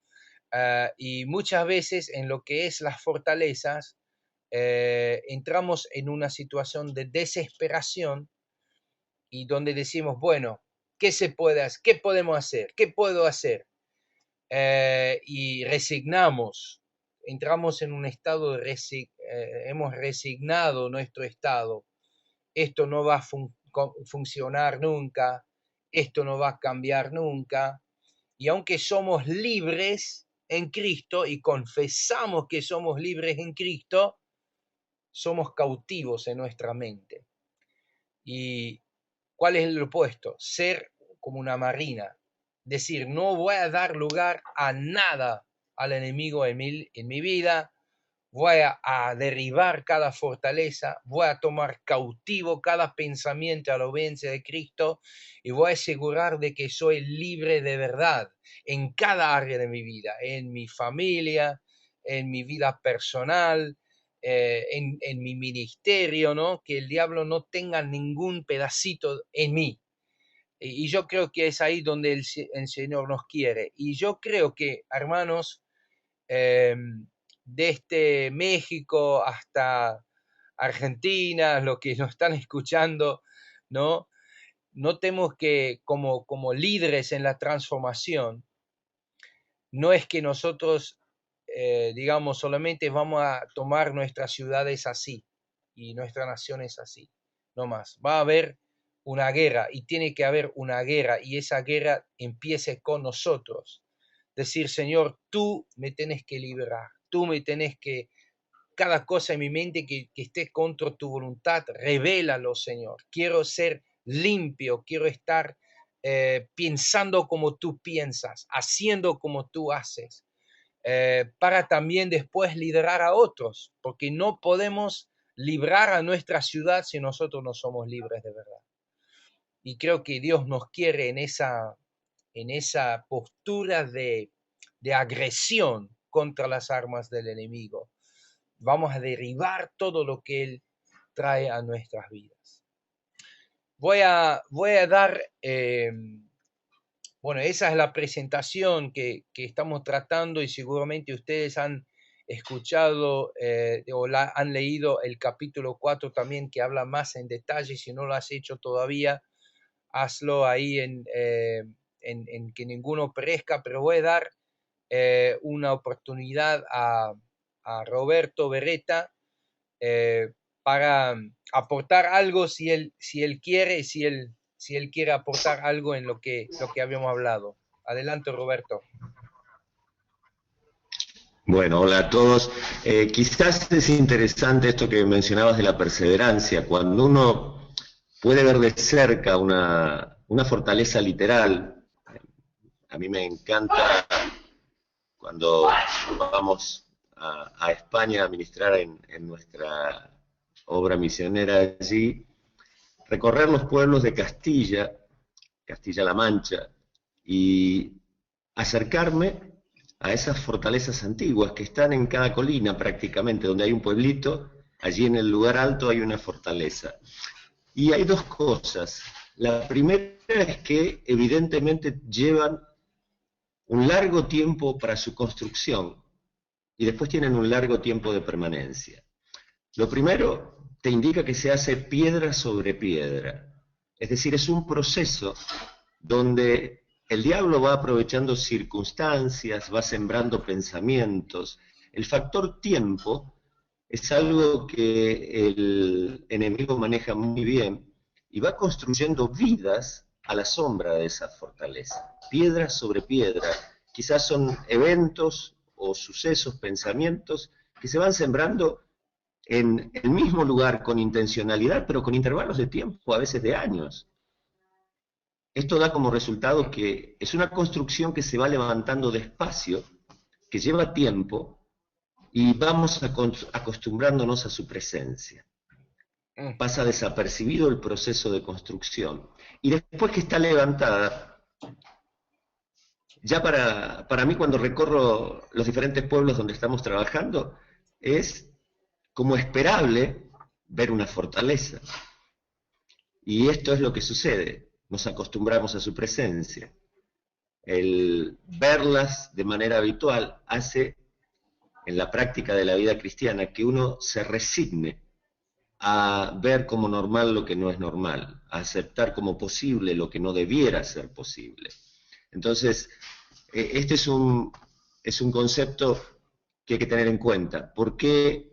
Y muchas veces en lo que es las fortalezas, entramos en una situación de desesperación y donde decimos, bueno, ¿qué se puede hacer? ¿Qué podemos hacer? ¿Qué puedo hacer? Y resignamos, entramos en un estado hemos resignado nuestro estado. Esto no va a funcionar nunca, esto no va a cambiar nunca. Y aunque somos libres en Cristo y confesamos que somos libres en Cristo, somos cautivos en nuestra mente. ¿Y cuál es el opuesto? Ser como una marina. Decir, no voy a dar lugar a nada al enemigo en mi vida, voy a derribar cada fortaleza, voy a tomar cautivo cada pensamiento a la obediencia de Cristo y voy a asegurar de que soy libre de verdad en cada área de mi vida, en mi familia, en mi vida personal, en mi ministerio, ¿no? Que el diablo no tenga ningún pedacito en mí. Y yo creo que es ahí donde el Señor nos quiere. Y yo creo que, hermanos, desde México hasta Argentina, los que nos están escuchando, ¿no? Notemos que como líderes en la transformación, no es que nosotros, digamos, solamente vamos a tomar nuestras ciudades así y nuestras naciones así, no más. Va a haber una guerra y tiene que haber una guerra y esa guerra empiece con nosotros. Decir, Señor, tú me tenés que liberar, tú me tenés que, cada cosa en mi mente que esté contra tu voluntad, revélalo, Señor. Quiero ser limpio, quiero estar pensando como tú piensas, haciendo como tú haces, para también después liderar a otros, porque no podemos librar a nuestra ciudad si nosotros no somos libres de verdad. Y creo que Dios nos quiere en esa postura de agresión contra las armas del enemigo. Vamos a derribar todo lo que Él trae a nuestras vidas. Voy a dar, bueno, esa es la presentación que estamos tratando y seguramente ustedes han escuchado o han leído el capítulo 4 también, que habla más en detalle. Si no lo has hecho todavía, hazlo ahí en que ninguno perezca, pero voy a dar una oportunidad a a Roberto Beretta para aportar algo si él quiere, si él quiere aportar algo en lo que habíamos hablado. Adelante, Roberto. Bueno, hola a todos. Quizás es interesante esto que mencionabas de la perseverancia. Cuando uno puede ver de cerca una fortaleza literal, a mí me encanta cuando vamos a España a ministrar en nuestra obra misionera allí, recorrer los pueblos de Castilla-La Mancha, y acercarme a esas fortalezas antiguas que están en cada colina prácticamente, donde hay un pueblito, allí en el lugar alto hay una fortaleza. Y hay dos cosas. La primera es que evidentemente llevan un largo tiempo para su construcción y después tienen un largo tiempo de permanencia. Lo primero te indica que se hace piedra sobre piedra, es decir, es un proceso donde el diablo va aprovechando circunstancias, va sembrando pensamientos. El factor tiempo es algo que el enemigo maneja muy bien y va construyendo vidas a la sombra de esa fortaleza, piedra sobre piedra. Quizás son eventos o sucesos, pensamientos que se van sembrando en el mismo lugar con intencionalidad, pero con intervalos de tiempo, a veces de años. Esto da como resultado que es una construcción que se va levantando despacio, que lleva tiempo, y vamos acostumbrándonos a su presencia. Pasa desapercibido el proceso de construcción. Y después que está levantada, ya para mí cuando recorro los diferentes pueblos donde estamos trabajando, es como esperable ver una fortaleza. Y esto es lo que sucede, nos acostumbramos a su presencia. El verlas de manera habitual hace, en la práctica de la vida cristiana, que uno se resigne a ver como normal lo que no es normal, a aceptar como posible lo que no debiera ser posible. Entonces, este es un concepto que hay que tener en cuenta. ¿Por qué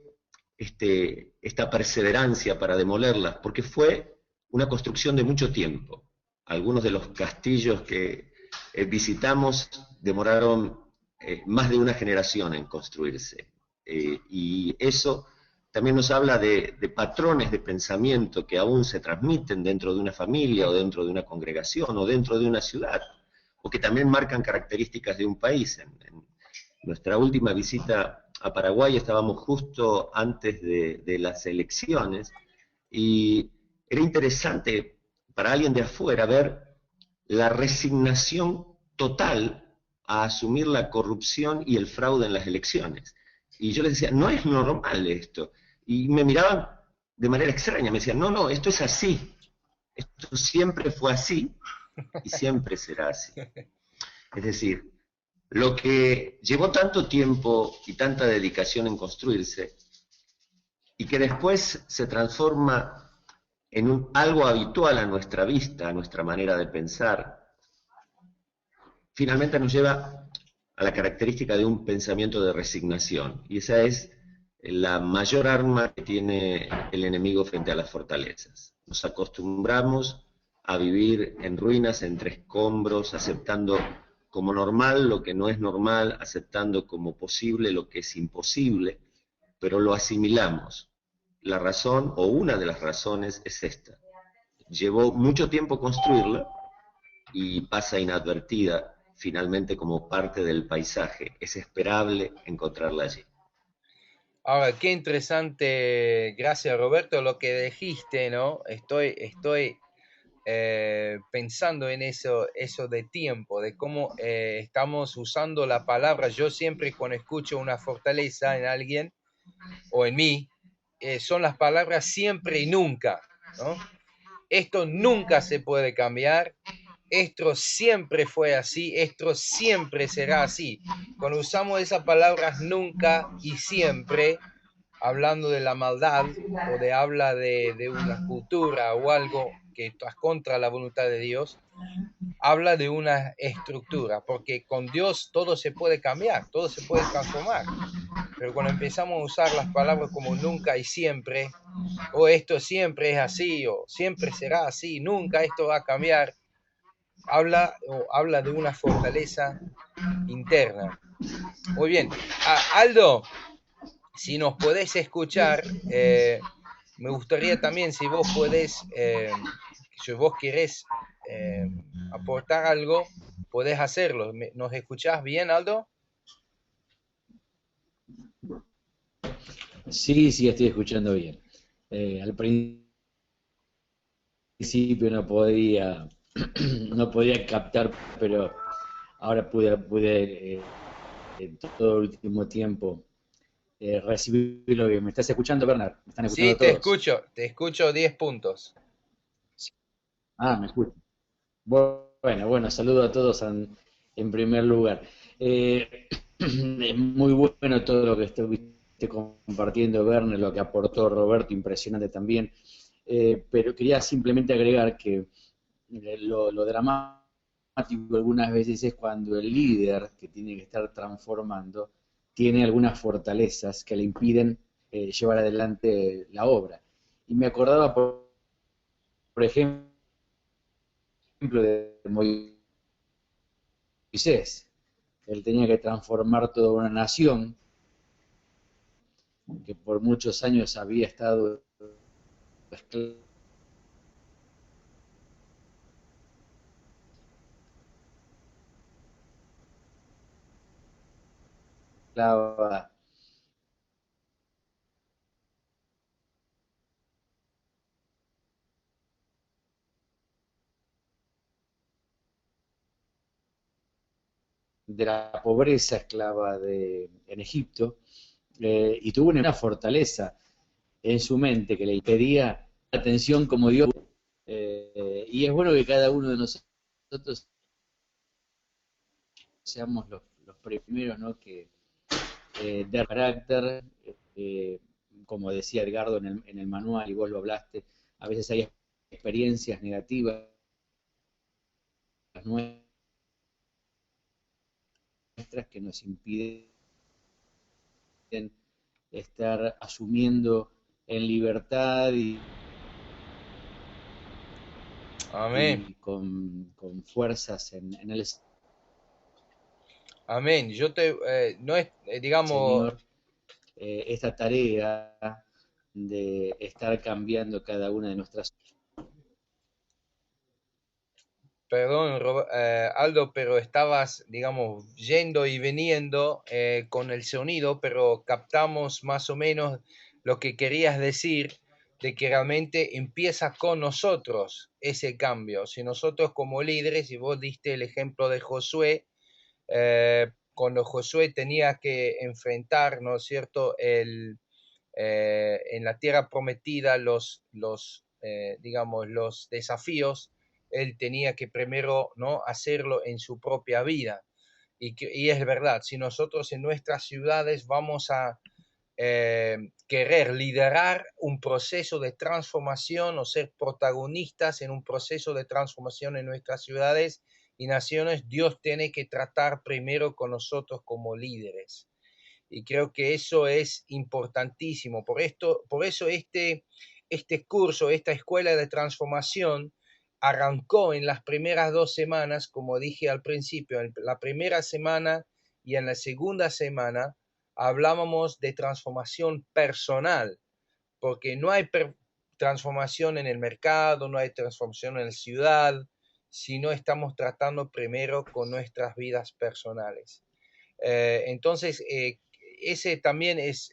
esta perseverancia para demolerlas? Porque fue una construcción de mucho tiempo. Algunos de los castillos que visitamos demoraron más de una generación en construirse. Y eso también nos habla de patrones de pensamiento que aún se transmiten dentro de una familia o dentro de una congregación o dentro de una ciudad, o que también marcan características de un país. En nuestra última visita a Paraguay estábamos justo antes de las elecciones y era interesante para alguien de afuera ver la resignación total a asumir la corrupción y el fraude en las elecciones. Y yo les decía, no es normal esto. Y me miraban de manera extraña, me decían, no, esto es así. Esto siempre fue así y siempre será así. Es decir, lo que llevó tanto tiempo y tanta dedicación en construirse y que después se transforma en algo habitual a nuestra vista, a nuestra manera de pensar, finalmente nos lleva a la característica de un pensamiento de resignación. Y esa es la mayor arma que tiene el enemigo frente a las fortalezas. Nos acostumbramos a vivir en ruinas, entre escombros, aceptando como normal lo que no es normal, aceptando como posible lo que es imposible, pero lo asimilamos. La razón, o una de las razones, es esta. Llevó mucho tiempo construirla y pasa inadvertida finalmente como parte del paisaje. Es esperable encontrarla allí. Ahora, qué interesante, gracias Roberto, lo que dijiste, ¿no? Estoy pensando en eso de tiempo, de cómo estamos usando la palabra. Yo siempre cuando escucho una fortaleza en alguien o en mí, son las palabras siempre y nunca, ¿no? Esto nunca se puede cambiar, esto siempre fue así, esto siempre será así. Cuando usamos esas palabras nunca y siempre, hablando de la maldad o de habla de una cultura o algo que está contra la voluntad de Dios, habla de una estructura, porque con Dios todo se puede cambiar, todo se puede transformar. Pero cuando empezamos a usar las palabras como nunca y siempre, o esto siempre es así, o siempre será así, nunca esto va a cambiar, habla de una fortaleza interna. Muy bien. Aldo, si nos podés escuchar, me gustaría también si vos podés, si vos querés aportar algo, podés hacerlo. ¿Nos escuchás bien, Aldo? Sí, sí, estoy escuchando bien. Al principio no podía, no podía captar, pero ahora pude todo el último tiempo recibirlo bien. ¿Me estás escuchando, Bernard? ¿Me están Sí, escuchando todos? te escucho 10 puntos. Ah, me escucho. Bueno, saludo a todos en primer lugar. Es muy bueno todo lo que estuviste compartiendo, Werner, lo que aportó Roberto, impresionante también. Pero quería simplemente agregar que lo dramático algunas veces es cuando el líder que tiene que estar transformando tiene algunas fortalezas que le impiden llevar adelante la obra. Y me acordaba, por ejemplo, de Moisés. Él tenía que transformar toda una nación que por muchos años había estado esclava de la pobreza, esclava en Egipto, y tuvo una fortaleza en su mente que le impedía la atención como Dios. Y es bueno que cada uno de nosotros seamos los primeros, ¿no? Que de carácter, eh, como decía Edgardo en el manual, y vos lo hablaste, a veces hay experiencias negativas nuestras que nos impiden estar asumiendo en libertad Amén. y con fuerzas en el Amén. No es, digamos, Señor esta tarea de estar cambiando cada una de nuestras. perdón, Aldo, pero estabas, digamos, yendo y viniendo con el sonido, pero captamos más o menos lo que querías decir de que realmente empieza con nosotros ese cambio. Si nosotros como líderes, y vos diste el ejemplo de Josué, cuando Josué tenía que enfrentar, ¿no es cierto?, en la tierra prometida digamos, los desafíos, él tenía que primero, ¿no?, hacerlo en su propia vida. Y es verdad, si nosotros en nuestras ciudades vamos a querer liderar un proceso de transformación o ser protagonistas en un proceso de transformación en nuestras ciudades y naciones, Dios tiene que tratar primero con nosotros como líderes. Y creo que eso es importantísimo. Por eso este curso, esta escuela de transformación, arrancó en las primeras 2 semanas, como dije al principio, en la primera semana y en la segunda semana hablábamos de transformación personal, porque no hay transformación en el mercado, no hay transformación en la ciudad, si no estamos tratando primero con nuestras vidas personales. Entonces, ese también es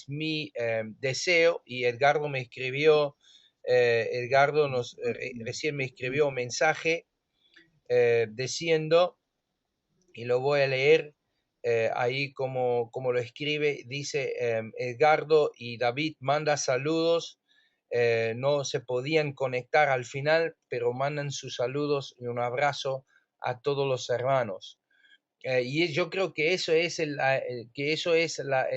mi deseo y Edgardo me escribió, Edgardo recién me escribió un mensaje diciendo, y lo voy a leer ahí como lo escribe, dice Edgardo y David manda saludos, no se podían conectar al final, pero mandan sus saludos y un abrazo a todos los hermanos. Y yo creo que eso es el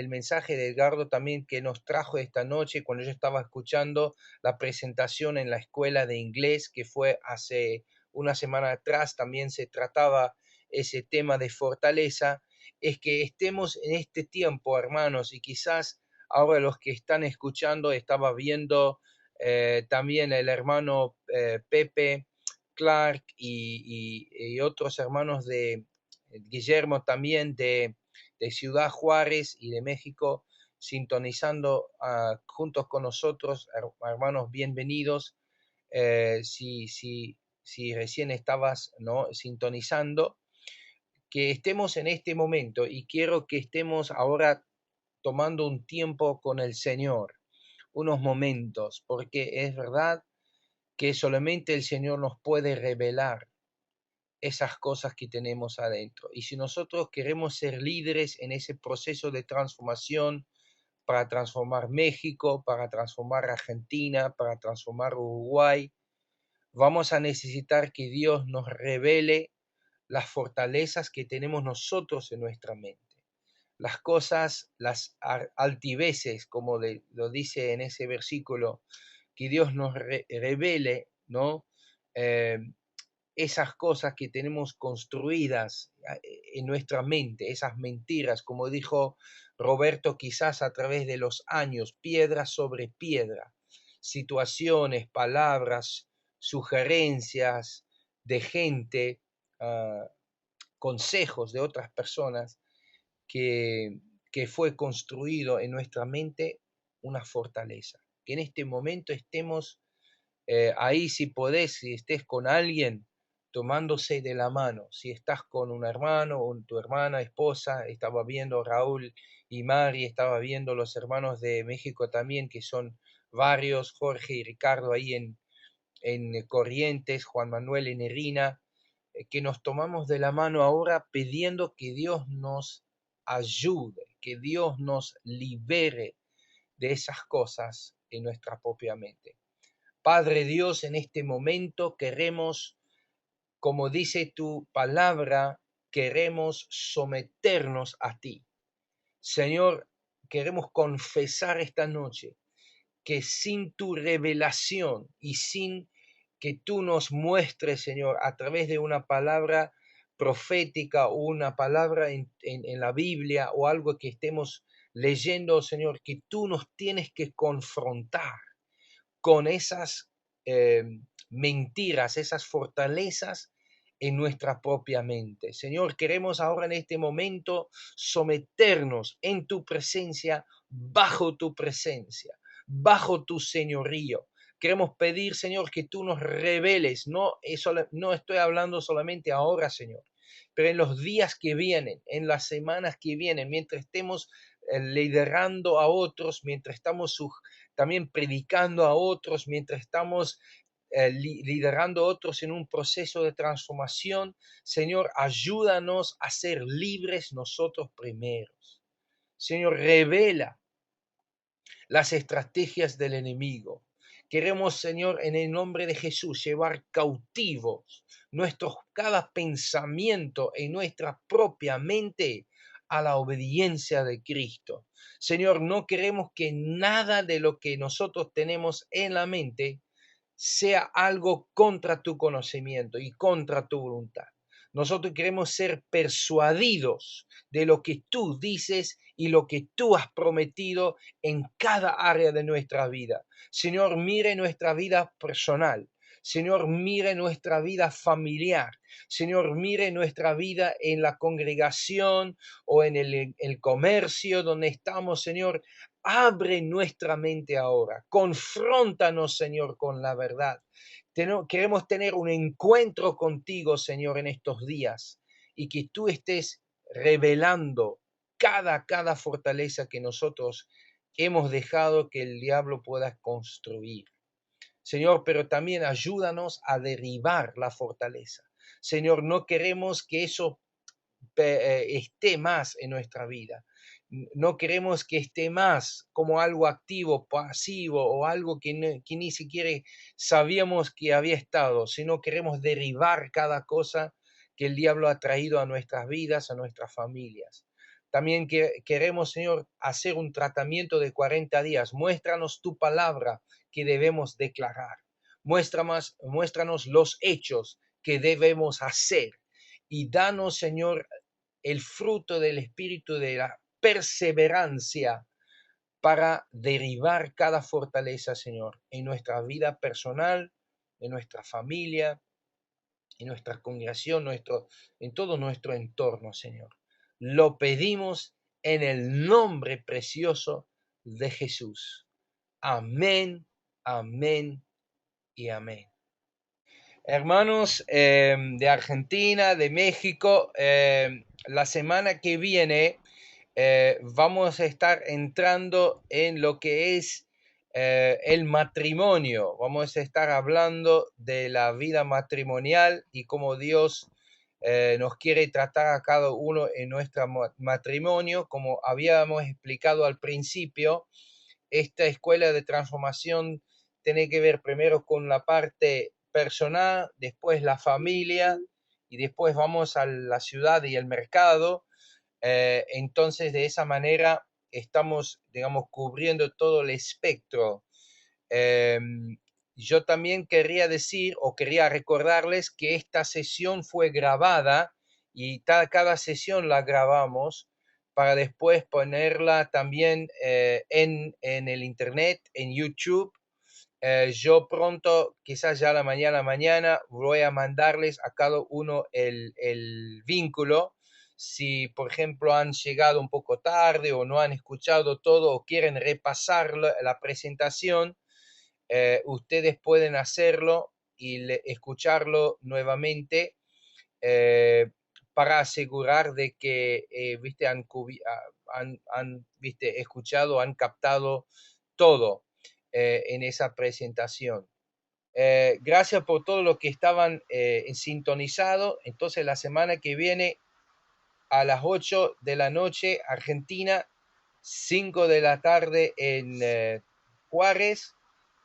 mensaje de Edgardo también que nos trajo esta noche cuando yo estaba escuchando la presentación en la escuela de inglés que fue hace una semana atrás también se trataba ese tema de fortaleza, es que estemos en este tiempo, hermanos, y quizás ahora los que están escuchando, estaba viendo también el hermano Pepe Clark y otros hermanos de Guillermo también de Ciudad Juárez y de México, sintonizando juntos con nosotros, hermanos, bienvenidos. Si recién estabas, ¿no?, sintonizando, que estemos en este momento y quiero que estemos ahora tomando un tiempo con el Señor, unos momentos, porque es verdad que solamente el Señor nos puede revelar esas cosas que tenemos adentro. Y si nosotros queremos ser líderes en ese proceso de transformación, para transformar México, para transformar Argentina, para transformar Uruguay, vamos a necesitar que Dios nos revele las fortalezas que tenemos nosotros en nuestra mente. Las cosas, las altiveces, como lo dice en ese versículo, que Dios nos revele, ¿no? Esas cosas que tenemos construidas en nuestra mente, esas mentiras, como dijo Roberto, quizás a través de los años, piedra sobre piedra, situaciones, palabras, sugerencias de gente, consejos de otras personas, que fue construido en nuestra mente una fortaleza. Que en este momento estemos ahí, si podés, si estés con alguien, tomándose de la mano. Si estás con un hermano o tu hermana, esposa, estaba viendo Raúl y Mari, estaba viendo los hermanos de México también, que son varios, Jorge y Ricardo ahí en Corrientes, Juan Manuel en Irina, que nos tomamos de la mano ahora pidiendo que Dios nos ayude, que Dios nos libere de esas cosas en nuestra propia mente. Padre Dios, en este momento queremos, como dice tu palabra, queremos someternos a ti. Señor, queremos confesar esta noche que sin tu revelación y sin que tú nos muestres, Señor, a través de una palabra profética o una palabra en la Biblia o algo que estemos leyendo, Señor, que tú nos tienes que confrontar con esas mentiras, esas fortalezas en nuestra propia mente. Señor, queremos ahora en este momento someternos en tu presencia, bajo tu presencia, bajo tu señorío. Queremos pedir, Señor, que tú nos reveles, no estoy hablando solamente ahora, Señor, pero en los días que vienen, en las semanas que vienen, mientras estemos liderando a otros, mientras estamos también predicando a otros, mientras estamos liderando a otros en un proceso de transformación. Señor, ayúdanos a ser libres nosotros primeros. Señor, revela las estrategias del enemigo. Queremos, Señor, en el nombre de Jesús, llevar cautivos cada pensamiento en nuestra propia mente a la obediencia de Cristo. Señor, no queremos que nada de lo que nosotros tenemos en la mente sea algo contra tu conocimiento y contra tu voluntad. Nosotros queremos ser persuadidos de lo que tú dices y lo que tú has prometido en cada área de nuestra vida. Señor, mire nuestra vida personal. Señor, mire nuestra vida familiar. Señor, mire nuestra vida en la congregación o en el comercio donde estamos. Señor, abre nuestra mente ahora. Confróntanos, Señor, con la verdad. Queremos tener un encuentro contigo, Señor, en estos días y que tú estés revelando cada fortaleza que nosotros hemos dejado que el diablo pueda construir. Señor, pero también ayúdanos a derribar la fortaleza. Señor, no queremos que eso esté más en nuestra vida. No queremos que esté más como algo activo, pasivo o algo que ni siquiera sabíamos que había estado, sino queremos derribar cada cosa que el diablo ha traído a nuestras vidas, a nuestras familias. También queremos, Señor, hacer un tratamiento de 40 días. Muéstranos tu palabra que debemos declarar. Muéstranos los hechos que debemos hacer. Y danos, Señor, el fruto del Espíritu de la perseverancia para derribar cada fortaleza, Señor, en nuestra vida personal, en nuestra familia, en nuestra congregación, en todo nuestro entorno, Señor. Lo pedimos en el nombre precioso de Jesús. Amén, amén y amén. Hermanos de Argentina, de México, la semana que viene vamos a estar entrando en lo que es el matrimonio. Vamos a estar hablando de la vida matrimonial y cómo Dios nos quiere tratar a cada uno en nuestro matrimonio. Como habíamos explicado al principio, esta escuela de transformación tiene que ver primero con la parte personal, después la familia y después vamos a la ciudad y el mercado. Entonces, de esa manera estamos, digamos, cubriendo todo el espectro. Yo también quería decir o quería recordarles que esta sesión fue grabada y cada sesión la grabamos para después ponerla también en el internet, en YouTube. Yo pronto, quizás ya la mañana, voy a mandarles a cada uno el vínculo. Si, por ejemplo, han llegado un poco tarde o no han escuchado todo o quieren repasar la presentación, ustedes pueden hacerlo y escucharlo nuevamente para asegurar de que ¿viste? ¿Viste? Escuchado, han captado todo en esa presentación. Gracias por todo lo que estaban sintonizados. Entonces la semana que viene a las 8 de la noche Argentina, 5 de la tarde en Juárez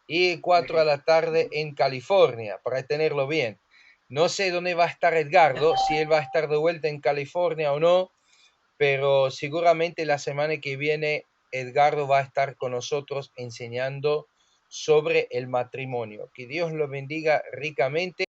y 4 de la tarde en California, para tenerlo bien. No sé dónde va a estar Edgardo, si él va a estar de vuelta en California o no, pero seguramente la semana que viene Edgardo va a estar con nosotros enseñando sobre el matrimonio. Que Dios lo bendiga ricamente.